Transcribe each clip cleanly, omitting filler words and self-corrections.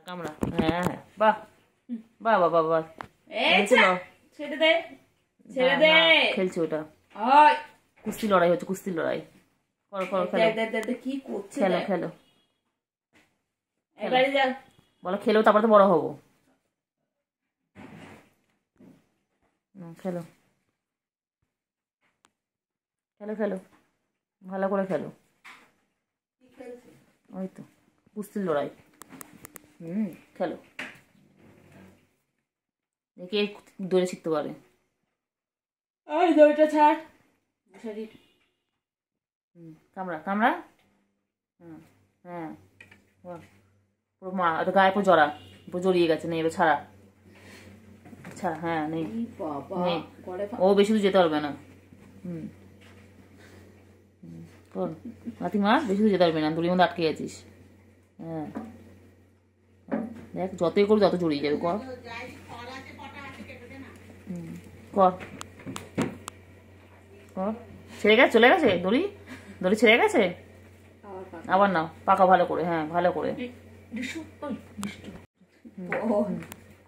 কামড়া। হ্যাঁ হ্যাঁ, বাহ বাহ বাহ বাহ বাহ, ছেড়ে দে, ছেড়ে দে। খেলছে ওটা, ওই কুস্তি লড়াই হচ্ছে, কুস্তি লড়াই। করো করো, খেলো কি করছে, খেলো খেলো। এবারে যা, বলো খেলো, তারপরে তো বড় হবো। খেলো খেলো খেলো, ভালো করে খেলো। ওই তো কুস্তির লড়াই। খেলো, দেখে দৌড়ে শিখতে পারে। ওই দড়িটা ছাড়, শরীর কামড়া কামড়া। হ্যাঁ হ্যাঁ, পুরো মা এটা গায়ে পুরো জড়া, পুরো জড়িয়ে গেছে, নেই এবার ছাড়া ছাড়া। হ্যাঁ নেই, নেই ও বেশি দূর যেতে পারবে না। কর নাতি মা, বেশি দূর যেতে পারবে না, দড়ির মধ্যে আটকে গেছিস। হ্যাঁ দেখ, যতই করবি তত জড়িয়ে যাবে। কর কর কর, ছেড়ে গেছে, চলে গেছে দড়ি, দড়ি ছেড়ে গেছে। আবার নাও, পাকা ভালো করে, হ্যাঁ ভালো করে।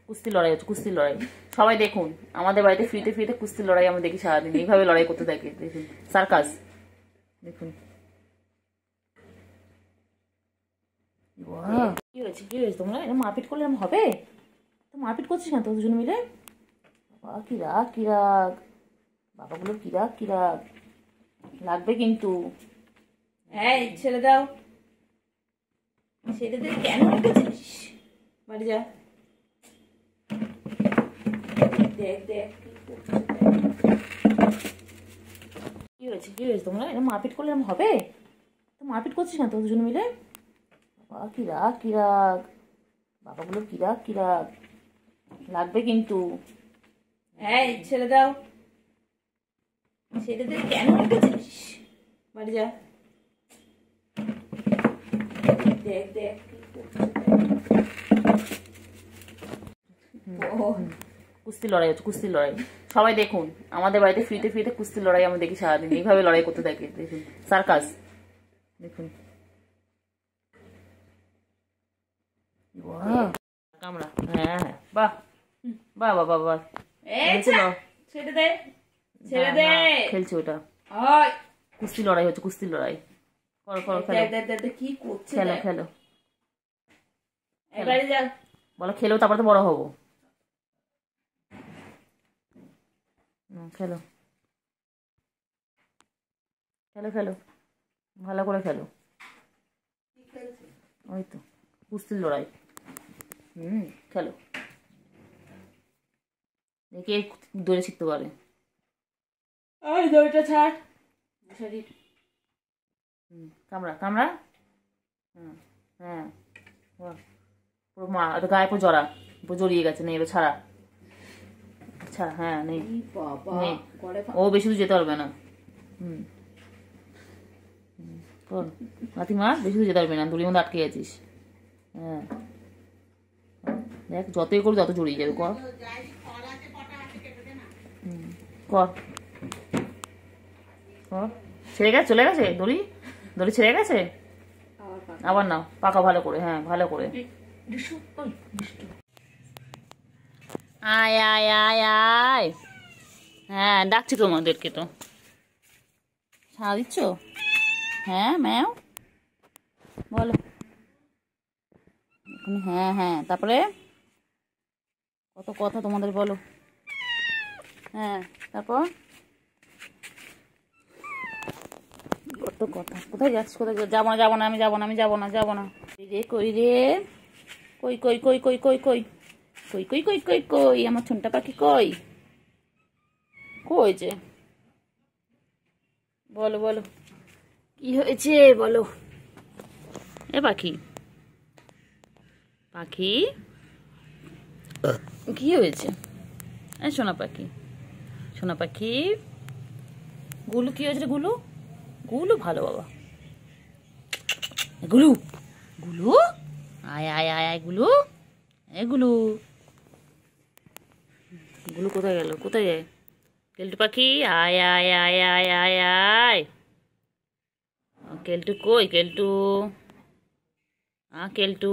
কুস্তি লড়াই হচ্ছে, কুস্তি লড়াই। সবাই দেখুন, আমাদের বাড়িতে ফ্রিতে ফ্রিতে কুস্তি লড়াই আমরা দেখি সারাদিন, এইভাবে লড়াই করতে থাকে। দেখুন সার্কাস, দেখুন। কি হয়েছে, কি হয়েছে, তোমরা এটা মারপিট করলে এরকম হবে? তো মারপিট করছিস না তো দুজন মিলে? বাবা কি রাগ, কি রাগ, বাবাগুলো কি রাগ, কি রাগ লাগবে কিন্তু। হ্যাঁ ছেড়ে দাও, ছেড়ে দে, কেন রেখেছিস? বাড়ি যা, দেখ দেখ কি হয়েছে, কি হয়েছে, তোমরা এটা মারপিট করলে এরকম হবে? তো মারপিট করছিস না তো দুজন মিলে? বাবা কি রাগ, কি রাগ, বাবাগুলো কি রাগ, কি রাগ লাগবে কিন্তু। হ্যাঁ ছেড়ে দাও, ছেড়ে দে, কেন রেখেছিস? বাড়ি যা, দেখ দেখ কুস্তি লড়াই হচ্ছে, কুস্তি লড়াই। সবাই দেখুন, আমাদের বাড়িতে ফ্রিতে ফ্রিতে কুস্তি লড়াই আমরা দেখি সারাদিন, এইভাবে লড়াই করতে থাকে। দেখুন সার্কাস, দেখুন। কামড়া। হ্যাঁ হ্যাঁ, বাহ বাহ বাহ বাহ বাহ, ছেড়ে দে, ছেড়ে দে। খেলছে ওটা, ওই কুস্তি লড়াই হচ্ছে, কুস্তি লড়াই। করো করো, খেলো কি করছে, খেলো খেলো। এবারে যা, বলো খেলো, তারপরে তো বড় হবো। খেলো খেলো খেলো, ভালো করে খেলো। ওই তো কুস্তির লড়াই। খেলো, দেখে দৌড়ে শিখতে পারে। ওই দড়িটা ছাড়, শরীর কামড়া কামড়া। হ্যাঁ পুরো মা এটা গায়ে পুরো জড়া, পুরো জড়িয়ে গেছে, নেই এবার ছাড়া ছাড়া। হ্যাঁ নেই, নেই ও বেশি দূর যেতে পারবে না। কর নাতি মা, বেশি দূর যেতে পারবে না, দড়ির মধ্যে আটকে গেছিস। হ্যাঁ দেখ, যতই করবি তত জড়িয়ে যাবে। কর কর কর, ছেড়ে গেছে, চলে গেছে দড়ি, দড়ি ছেড়ে গেছে। আবার নাও, পাকা ভালো করে, হ্যাঁ ভালো করে। আয় আয় আয় আয়, হ্যাঁ ডাকছি তোমাদেরকে, তো সাড়া দিচ্ছ? হ্যাঁ ম্যাও বলো। হ্যাঁ হ্যাঁ, তারপরে কত কথা তোমাদের, বলো। হ্যাঁ তারপর কত কথা, কোথায় যাচ্ছিস, কোথায় যাবো না, যাবো না, আমি যাবো না, আমি যাবো না, যাবো না। রে কই রে, কই কই কই কই কই কই কই কই কই কই কই, আমার ছোনটা পাখি কই, কই যে, বলো বলো কি হয়েছে, বলো। এ পাখি, পাখি কি হয়েছে? এই সোনা পাখি, সোনা পাখি, গুলু কি হয়েছে? গুলু, গুলু ভালো বাবা, গুলু গুলু, আয় আয় আয় আয় গুলু, এ গুলু, গুলু কোথায় গেল, কোথায় যায়? কেলটু পাখি, আয় আয় আয় আয় আয় আয়, কেলটু কই, কেলটু, কেলটু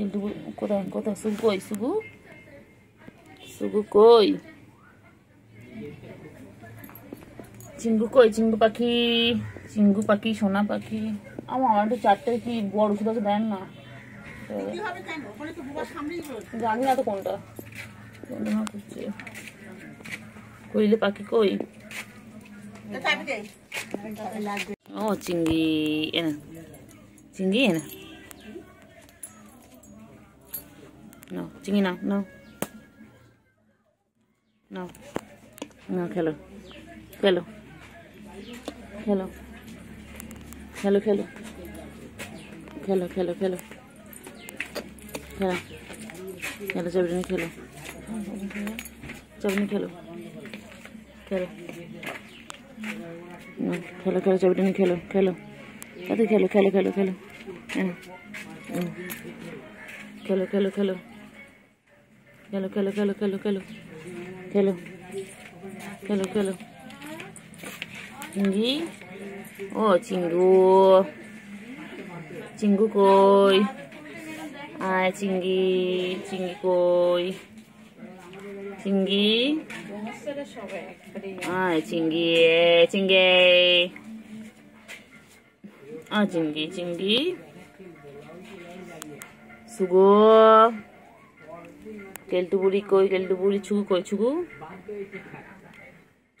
কেলটু কোথায় কোথায় সুগু কই সুগু সুগু কই চিঙ্গু কই চিঙ্গু পাখি সোনা পাখি আমার একটু চারটে কি বড় খুদাকে দেন না জানি না তো কোনটা করছে কইলে পাখি কই ও চিংড়ি এনা চিংড়ি এনা no চিংড়ি না no no no খেলো খেলো খেলো খেলো খেলো খেলো খেলো খেলো খেলো খেলো চাবনি খেলো চাবনি খেলো খেলো খেলো খেলো চাবনি খেলো খেলো তাতে খেলো খেলো খেলো খেলো খেলো খেলো খেলো খেলো খেলো খেলো খেলো খেলো খেলো খেলো খেলো চিংড়ি ও চিঙ্গু কই আয় চিংড়ি কই চিংড়ি আয় চিংড়ি চিংড়ি সুগো কেলটু বুড়ি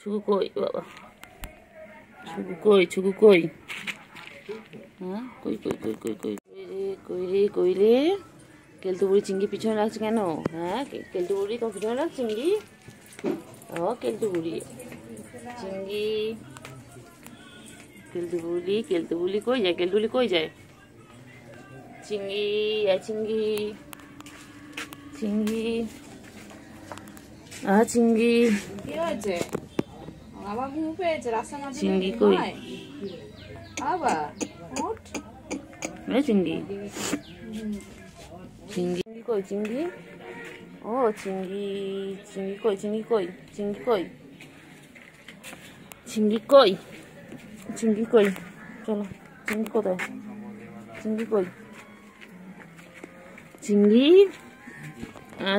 ছুগু কই বাবা ছুগু কই হ্যাঁ কই রে কেলটু বুড়ি চিংড়ি পিছনে রাখছে কেন হ্যাঁ কেলটু বুড়ি কখন পিছনে রাখ চিংড়ি ও কেলটু বুড়ি চিংড়ি কেলটু বুড়ি কই যায় চিংড়ি চিংড়ি কি হয়েছে আবার ঘুম পেয়েছে রাস্তার মাঝে চিংড়ি কই আবার চিংড়ি কই চিংড়ি ও চিংড়ি কই চলো চিংড়ি কোথায় চিংড়ি কই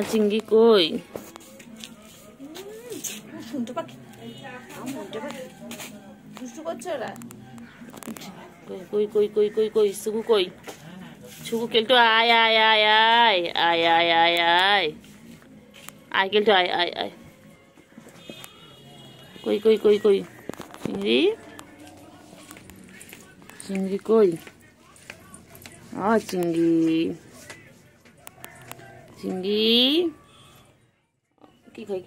চিংড়ি কই শুনতে পাখি দুষ্টু করছে ওরা কই সুগু কই ছুগু কেলটু আয় কেলটু আয় কই চিংড়ি কই চিংড়ি কি খায়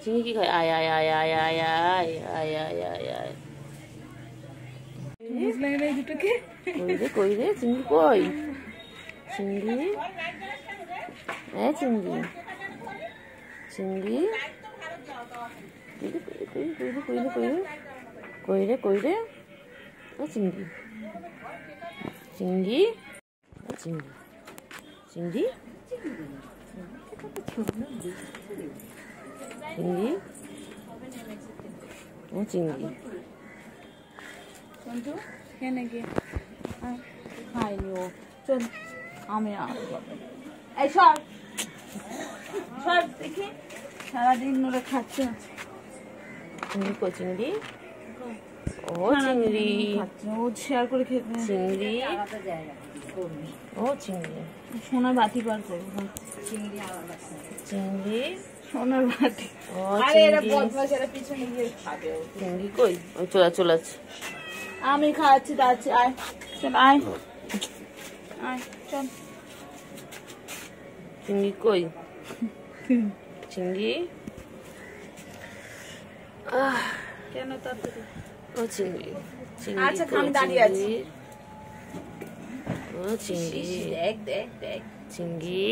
চিংড়ি কি খায় আয় কই রে চিংড়ি কই চিংড়ি কই রে চিংড়ি ও চিংড়ি সন্তু কেন গিয়ে খাইনি ও চল আমি এই সর দেখি সারাদিন ওরা খাচ্ছে চিংড়ি ও চিংড়ি ও শেয়ার করে খেতে চিংড়ি ও চিংড়ি সোনার বাটি বার করবো চিংড়ি সোনার বাটি ও আরে এরা বদমাশ এরা পিছনে গিয়ে খাবে চিংড়ি কই ওই চলাচ্ছে আমি খাচ্ছি যাচ্ছি আয় চল আয় চল চিংড়ি কই চিংড়ি কেন তাড়াতাড়ি ও চিংড়ি আচ্ছা আমি দাঁড়িয়ে আছি ও চিংড়ি দেখ চিংড়ি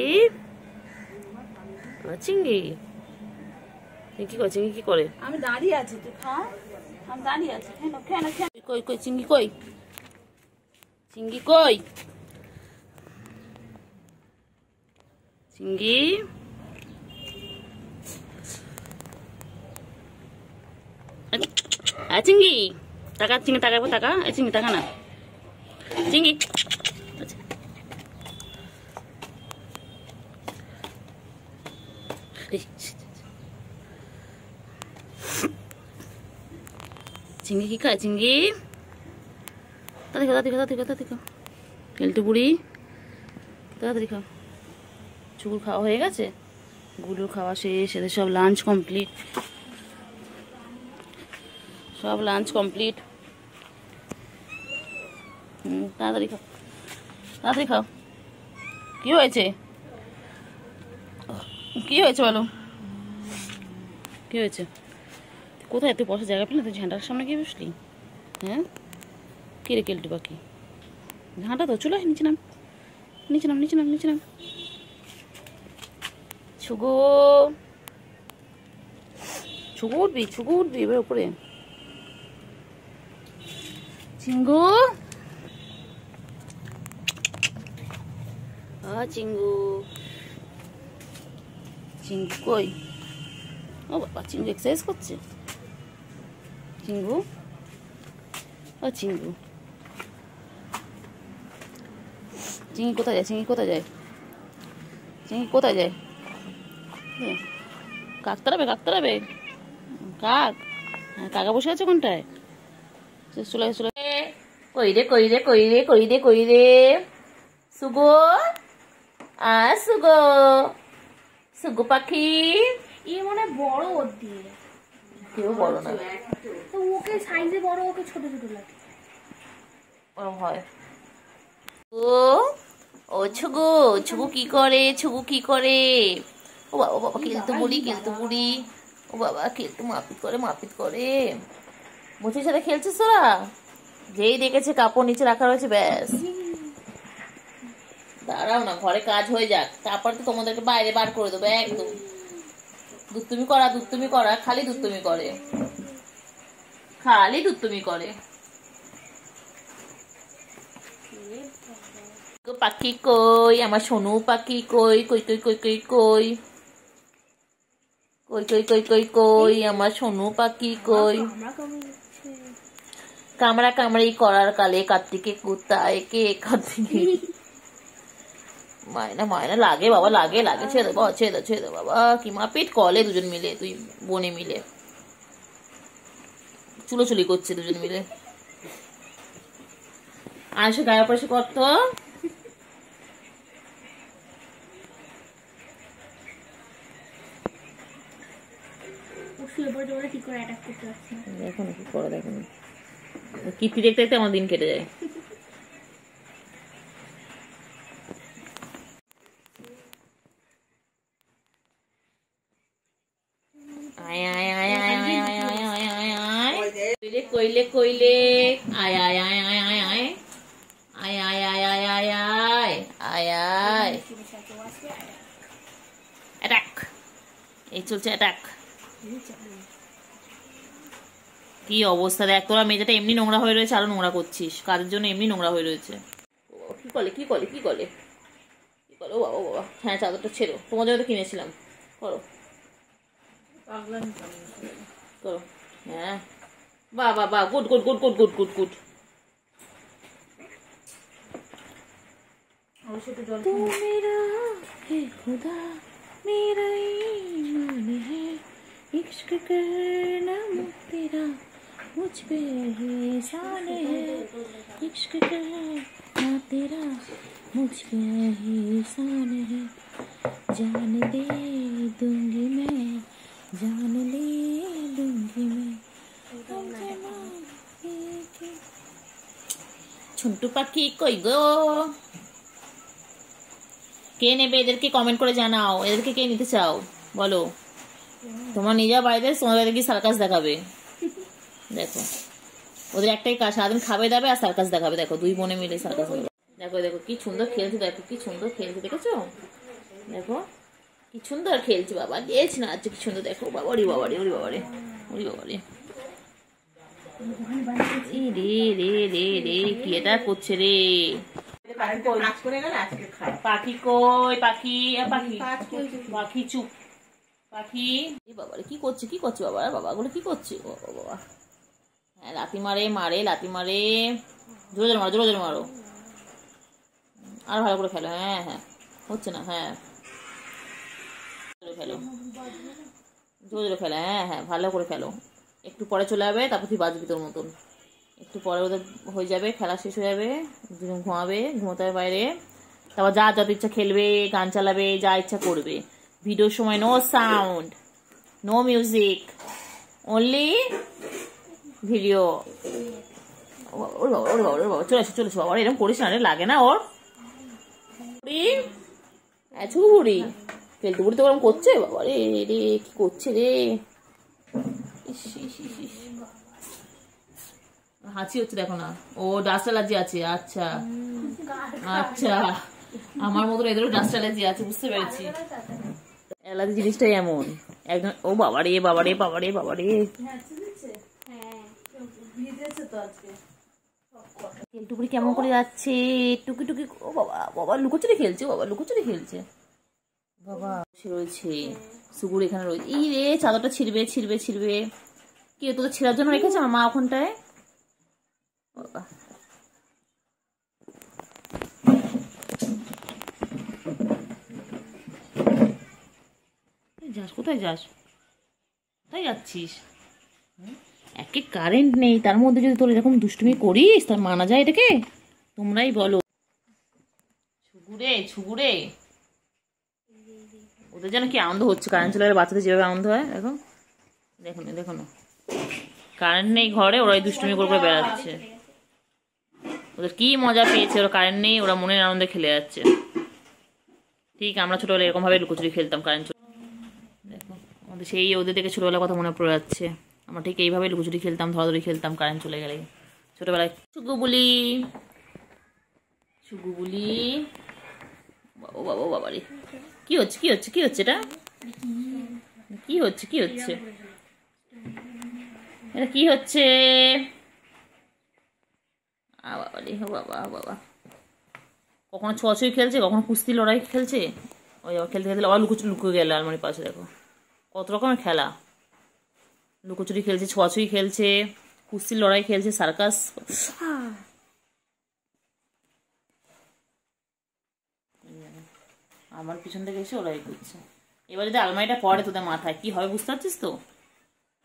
ও চিংড়ি কি করে আমি দাঁড়িয়ে আছি তুই খা আমি দাঁড়িয়ে আছি কেন কই চিংড়ি কই চিংড়ি চিংড়ি টাকা চিংড়ি টাকা টাকা চিংড়ি টাকা না চিংড়ি চিংড়ি কি খায়? চিংড়ি তাড়াতাড়ি খাও, তাড়াতাড়ি খাও, তাড়াতাড়ি খাও। কেলটু বুড়ি তাড়াতাড়ি খাও। চুকুর খাওয়া হয়ে গেছে, গুলোর খাওয়া শেষ, এদের সব লাঞ্চ কমপ্লিট, সব লাঞ্চ কমপ্লিট। তাড়াতাড়ি খাও, তাড়াতাড়ি খাও। কি হয়েছে? কি হয়েছে বলো, কি হয়েছে? কোথায় তুই বসার জায়গা পেলি না? তুই ঝাঁটার সামনে গিয়ে বসলি? হ্যাঁ, কে রে কেলটু পাখি? ঝাঁটা তো চলে নিচে নাম, নিচে নাম, নিচে নাম, নিচে নাম। ছুগো, ছুগো উঠবি, ছুগো উঠবি এবার উপরে। চিঙ্গু, চিঙ্গু, চিঙ্গু কই? ও বাবা, চিঙ্গু এক্সারসাইজ করছে। চিঙ্গু, ও চিঙ্গু, চিঙ্গি কোথায় যায়? চিঙ্গি কোথায় যায়? চিঙ্গি কোথায় যায়? কাক তাড়াবে, কাক তাড়াবে, কাক। হ্যাঁ, কাকা বসে আছে কোনটায়? চলে চলে। কই রে, কই রে, কই রে, কই রে, কই রে? সুগো, সুগো, সুগো পাখি। এ মনে বড় ওর দিয়ে, কেউ বড় না তো ওকে সাইজে বড়, ওকে ছোট ছোট লাগে। ওরম হয়। ও ছুগু, ছুগু কি করে? ছুগু কি করে? ও বাবা, বাবা খেলতে বুড়ি, খেলতে বুড়ি। ও বাবা, খেলতে মারপিট করে, মারপিট করে। মুচির সাথে খেলছিস তোরা? যেই দেখেছে কাপড় নিচে রাখা রয়েছে, ব্যাস। দাঁড়াও না, ঘরে কাজ হয়ে যাক, তারপর তো তোমাদেরকে বাইরে বার করে দেবো একদম। দুত্তুমি করা, দুত্তুমি করা, খালি দুত্তুমি করে, খালি দুত্তুমি করে। পাখি কই? আমার সোনু পাখি কই? কই কই কই কই কই? কই কই কই কই কই? আমার সোনু পাখি কই? কামড়া কামড়ি করার কালে কার্তিকে কোথায়? কে কার্তিকে? মায়না মায়না লাগে বাবা, লাগে লাগে। ছেড়ে দেবো, ছেড়ে দাও, ছেড়ে দাও বাবা। কি মারপিট করলে দুজন মিলে, তুই বোনে মিলে চুলোচুলি করছে দুজন মিলে। আর সে গায়ে পয়সা করতো। দেখো না কি করে, দেখো না কীর্তি দেখতে দেখতে আমার দিন কেটে যায়। কইলে কইলে আয় আয় আয় আয় আয় আয় আয় আয় আয় আয় আয় আয় আয় আয়। অ্যাটাক, এই চলছে অ্যাটাক। কি অবস্থা দেখ তোরা, মেয়েটা এমনি নোংরা হয়ে রয়েছে, আরো নোংরা করছিস। কাদের জন্য এমনি নোংরা হয়ে রয়েছে? কি করলে, কি করলে, কি করলে, কি করো? ও বাবা, বাবা। হ্যাঁ, চাদরটা ছেড়ো, তোমার জন্য কিনেছিলাম। করো করো। হ্যাঁ, বাহ বাহ বাহ, good good good good good good good. तू मेरा है खुदा, मेरा ईमान है, इश्क करना तेरा मुझ पे एहसान है, इश्क करना तेरा मुझ पे एहसान है, जान दे दूंगी मैं, जान ले दूंगी मैं। ঝুন্টু পাখি কই গো? কে নেবে এদেরকে? কমেন্ট করে জানাও, এদেরকে কে নিতে চাও বলো। তোমার নিজের বাড়িতে তোমার বাড়িতে কি সার্কাস দেখাবে? দেখো ওদের একটাই কাজ, সারাদিন খাবে দাবে আর সার্কাস দেখাবে। দেখো দুই বোনে মিলে সার্কাস দেখাবে। দেখো দেখো কি সুন্দর খেলছে, দেখো কি সুন্দর খেলছে, দেখেছো? দেখো কি সুন্দর খেলছে বাবা, গেছি না আজকে কি সুন্দর। দেখো বাবা, ওরি বাবা রে, ওরি বাবা রে, ওরি বাবা রে, রে রে রে রে, কি এটা করছে রে? পাখি কই? পাখি, পাখি, পাখি চুপ, পাখি। বাবা কি করছে, কি করছে বাবা? বাবা গুলো কি করছে? ও বাবা, হ্যাঁ লাথি মারে, মারে লাথি মারে। জোরে জোরে মারো, জোরে জোরে মারো, আর ভালো করে খেলো। হ্যাঁ হ্যাঁ, হচ্ছে না। হ্যাঁ খেলো, জোরে জোরে খেলো, হ্যাঁ হ্যাঁ ভালো করে খেলো। একটু পরে চলে যাবে, তারপর তুই বাজবি তোর মতন। একটু পরে ওদের হয়ে যাবে, খেলা শেষ হয়ে যাবে, দুজন ঘুমাবে, ঘুমোতে হবে বাইরে। তারপর যা যত ইচ্ছা খেলবে, গান চালাবে, যা ইচ্ছা করবে। ভিডিওর সময় no sound, no music, only video. ওরে বাবা, ওরে বাবা, ওরে বাবা, চলে এসো চলে এসো বাবা, এরকম করিস না রে, লাগে না ওর? বুড়ি ফেলতে বুড়ি তো ওরকম করছে, বাবা রে রে কি করছে রে, হাঁচি হচ্ছে দেখো না, ও ডাস্ট অ্যালার্জি আছে। আচ্ছা আচ্ছা, আমার মতো এদেরও ডাস্ট অ্যালার্জি আছে, বুঝতে পেরেছি। অ্যালার্জি জিনিসটাই এমন একদম। ও বাবারে বাবারে বাবারে বাবারে, টুকুরি কেমন করে যাচ্ছে, টুকি টুকি। ও বাবা বাবা, লুকোচুরি খেলছে, বাবা লুকোচুরি খেলছে বাবা। সে রয়েছে সুগুর এখানে রয়েছে। এই রে চাদরটা ছিড়বে ছিড়বে ছিড়বে। কি তোদের ছেঁড়ার জন্য রেখেছে আমার মা ওখানটায়। বাবা যাস, কোথায় যাস, কোথায় যাচ্ছিস? একে কারেন্ট নেই, তার মধ্যে যদি তোর এরকম দুষ্টুমি করিস, তার মানা যায় এটাকে? তোমরাই বলো। ছুগুরে ছুগুরে, ওদের যেন কি আনন্দ হচ্ছে, কারেন্ট চলে গেলে বাচ্চাদের যেভাবে আনন্দ হয়। দেখো দেখো না দেখো না, কারেন্ট নেই ঘরে, ওরাই দুষ্টুমি করে বেড়াচ্ছে। ওদের কি মজা পেয়েছে, ওরা কারেন্ট নেই, ওরা মনের আনন্দে খেলে যাচ্ছে। ঠিক আমরা ছোটবেলায় এরকম ভাবে লুকোচুরি খেলতাম, কারেন্ট চলে। দেখো আমাদের সেই ওদের দেখে ছোটবেলার কথা মনে পড়ে যাচ্ছে। আমরা ঠিক এইভাবে লুকোচুরি খেলতাম, ধরাধরি খেলতাম কারেন্ট চলে গেলে ছোটবেলায়। ছুগু বলি ছুগু বলি, ও বাবা বাবারে, কি হচ্ছে কি হচ্ছে কি হচ্ছে এটা, কি হচ্ছে কি হচ্ছে এটা, কি হচ্ছে? বাবারে বাবা বাবা, কখনো ছোঁয়াছুঁই খেলছে, কখনো কুস্তি লড়াই খেলছে। ওই খেলতে খেলতে আবার লুকিয়ে গেল আলমারির পাশে। দেখো কত রকমের খেলা, লুকোচুরি খেলছে, ছোঁয়াছুঁই খেলছে, কুস্তির লড়াই খেলছে, সার্কাস। আমার পিছন থেকে এসে ওরাই করছে। এবার যদি আলমারিটা পড়ে তোদের মাথায় কি হবে বুঝতে পারছিস তো?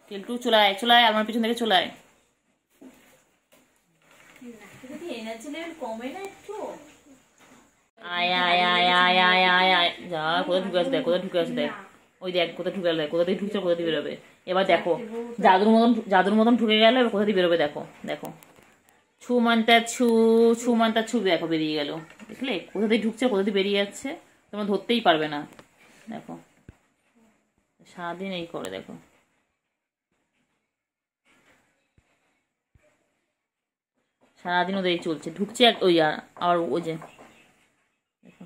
কেলটু চলায় চলায়, আমার পিছন থেকে চলায়। আয় আয় আয় আয় আয় আয় আয়, যা কোথায় ঢুকে আছে দেখ, কোথায় ঢুকে আছে দেখ, ওই দেখ কোথায় ঢুকে গেল, কোথা থেকে ঢুকছে, কোথা দিয়ে বেরোবে। এবার দেখো জাদুর মতন ঢুকে গেল, এবার কোথা দিয়ে বেরোবে দেখো। দেখো ছু মানটা ছু, ছু মানটা ছু, দেখো বেরিয়ে গেল। দেখলে কোথা দিয়ে ঢুকছে, কোথা দিয়ে বেরিয়ে যাচ্ছে, তোমরা ধরতেই পারবে না। দেখো সারাদিন এই করে, দেখো সারাদিন ওদের এই চলছে, ঢুকছে ওই আর ওই যে দেখো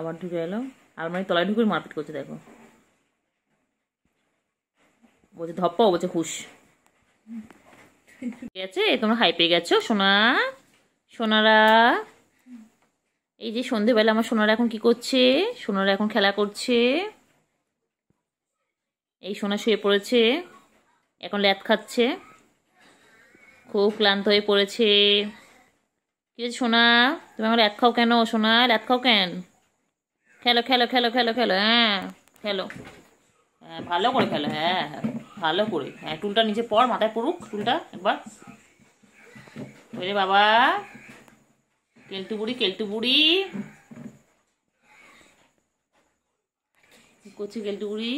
আবার ঢুকে এলো, আলমারির তলায় ঢুকে মারপিট করছে। দেখো বলছে ধপ্পা, বলছে হুশ। ঠিক আছে, তোমরা হাই পেয়ে গেছো সোনা সোনারা। এই যে সন্ধেবেলা আমার সোনারা এখন কি করছে, সোনারা এখন খেলা করছে। এই সোনা শুয়ে পড়েছে, এখন ল্যাদ খাচ্ছে, খুব ক্লান্ত হয়ে পড়েছে। কি হয়েছে সোনা, তুমি আমার ল্যাদ খাও কেন সোনা, ল্যাদ খাও কেন? খেলো খেলো খেলো খেলো খেলো, হ্যাঁ খেলো, হ্যাঁ ভালো করে খেলো, হ্যাঁ হ্যাঁ ভালো করে, হ্যাঁ টুলটা নিচে পড়, মাথায় পড়ুক টুলটা একবার। ওরে বাবা, কেলটু বুড়ি কেলটু বুড়ি, কি করছে কেলটু বুড়ি?